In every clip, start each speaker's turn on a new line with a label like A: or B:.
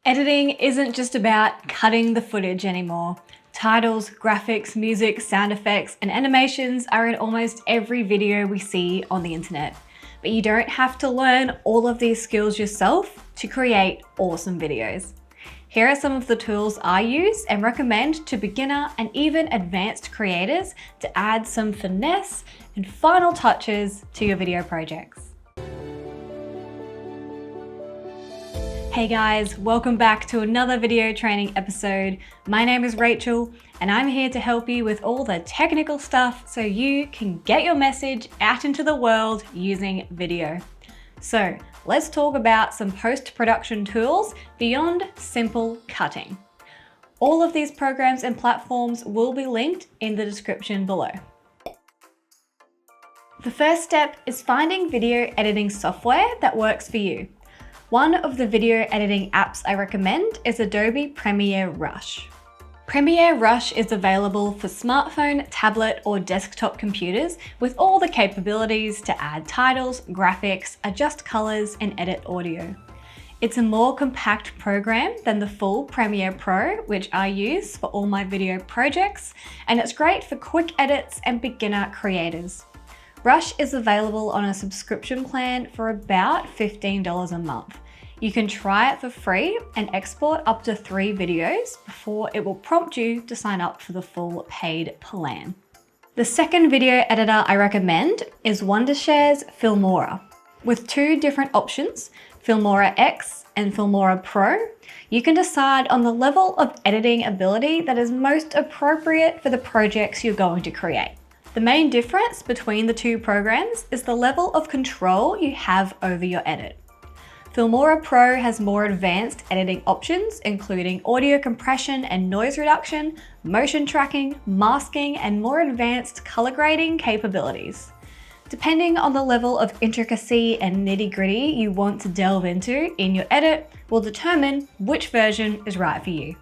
A: Editing isn't just about cutting the footage anymore. Titles, graphics, music, sound effects, and animations are in almost every video we see on the internet. But you don't have to learn all of these skills yourself to create awesome videos. Here are some of the tools I use and recommend to beginner and even advanced creators to add some finesse and final touches to your video projects. Hey guys, welcome back to another video training episode. My name is Rachel and I'm here to help you with all the technical stuff so you can get your message out into the world using video. So let's talk about some post-production tools beyond simple cutting. All of these programs and platforms will be linked in the description below. The first step is finding video editing software that works for you. One of the video editing apps I recommend is Adobe Premiere Rush. Premiere Rush is available for smartphone, tablet, or desktop computers with all the capabilities to add titles, graphics, adjust colors, and edit audio. It's a more compact program than the full Premiere Pro, which I use for all my video projects, and it's great for quick edits and beginner creators. Rush is available on a subscription plan for about $15 a month. You can try it for free and export up to 3 videos before it will prompt you to sign up for the full paid plan. The second video editor I recommend is Wondershare's Filmora. With 2 different options, Filmora X and Filmora Pro, you can decide on the level of editing ability that is most appropriate for the projects you're going to create. The main difference between the 2 programs is the level of control you have over your edit. Filmora Pro has more advanced editing options, including audio compression and noise reduction, motion tracking, masking, and more advanced color grading capabilities. Depending on the level of intricacy and nitty-gritty you want to delve into in your edit will determine which version is right for you.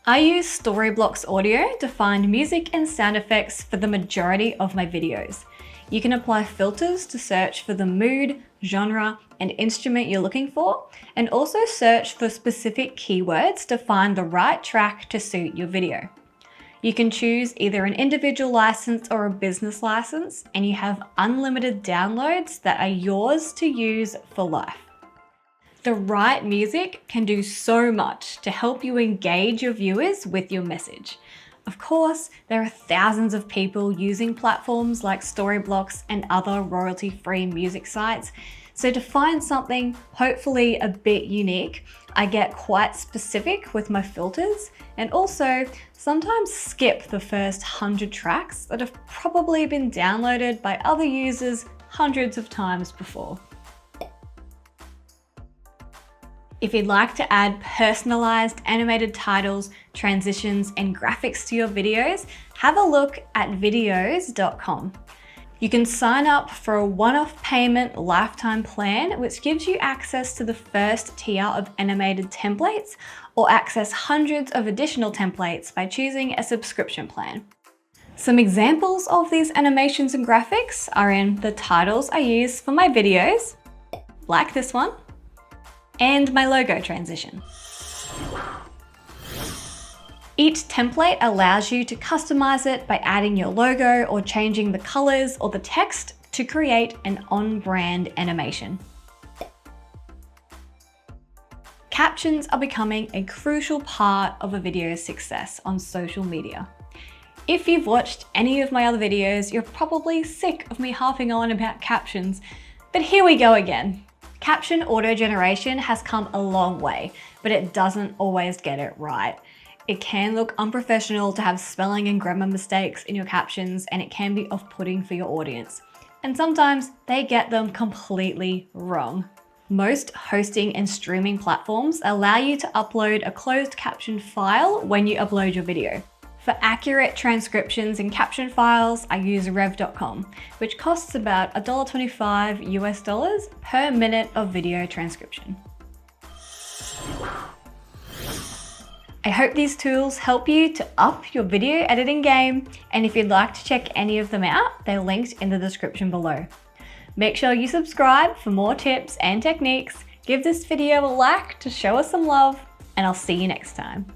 A: I use Storyblocks Audio to find music and sound effects for the majority of my videos. You can apply filters to search for the mood, genre, and instrument you're looking for, and also search for specific keywords to find the right track to suit your video. You can choose either an individual license or a business license, and you have unlimited downloads that are yours to use for life. The right music can do so much to help you engage your viewers with your message. Of course, there are thousands of people using platforms like Storyblocks and other royalty-free music sites. So to find something hopefully a bit unique, I get quite specific with my filters and also sometimes skip the first 100 tracks that have probably been downloaded by other users hundreds of times before. If you'd like to add personalized animated titles, transitions, and graphics to your videos, have a look at videos.com. You can sign up for a one-off payment lifetime plan, which gives you access to the first tier of animated templates or access hundreds of additional templates by choosing a subscription plan. Some examples of these animations and graphics are in the titles I use for my videos, like this one, and my logo transition. Each template allows you to customize it by adding your logo or changing the colors or the text to create an on-brand animation. Captions are becoming a crucial part of a video's success on social media. If you've watched any of my other videos, you're probably sick of me harping on about captions, but here we go again. Caption auto generation has come a long way, but it doesn't always get it right. It can look unprofessional to have spelling and grammar mistakes in your captions, and it can be off-putting for your audience. And sometimes they get them completely wrong. Most hosting and streaming platforms allow you to upload a closed caption file when you upload your video. For accurate transcriptions and caption files, I use rev.com, which costs about $1.25 US per minute of video transcription. I hope these tools help you to up your video editing game, and if you'd like to check any of them out, they're linked in the description below. Make sure you subscribe for more tips and techniques, Give this video a like to show us some love, and I'll see you next time.